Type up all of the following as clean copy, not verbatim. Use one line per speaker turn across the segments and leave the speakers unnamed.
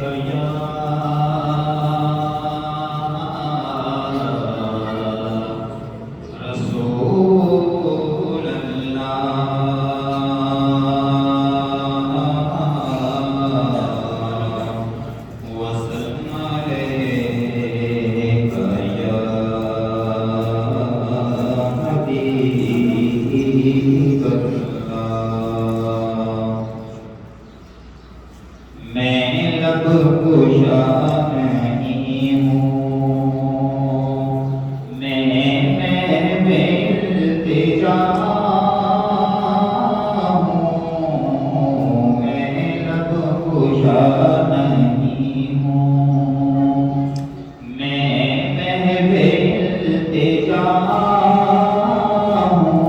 या रसूल अल्लाह वसल्लम अलैका या हबीब अल्लाह। मैं लब कुशा नहीं हूँ, मैं इल्तिजा हूँ, मैं लब कुशा नहीं हूँ, मैं इल्तिजा हूँ,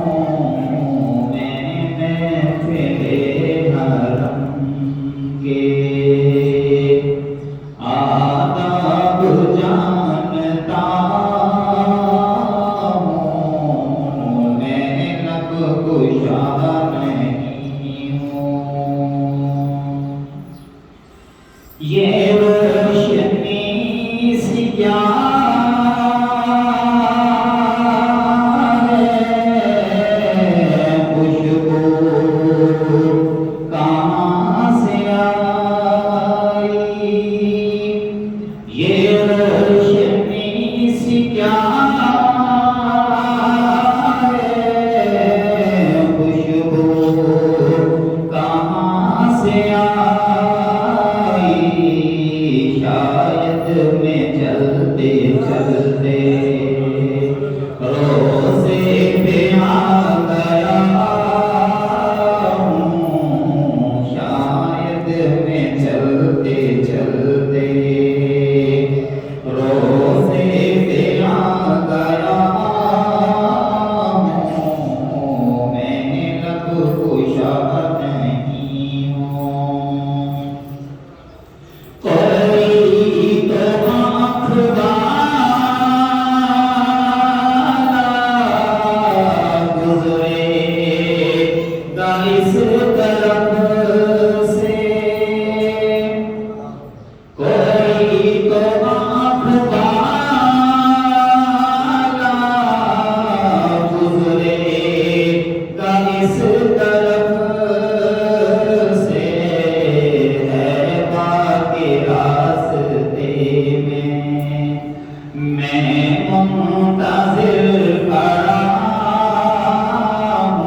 मैं महफ़िले हरम के आदाब जानता हूँ, मैं लब कुशा नहीं हूँ। ये रोशनी सी क्या है, खुशबू कहाँ से आई, ये रोशनी सी क्या है, खुशबू कहाँ से आई, शायद मैं चलते चलते रोज़े पे आ गया हूँ, शायद मैं चलते चलते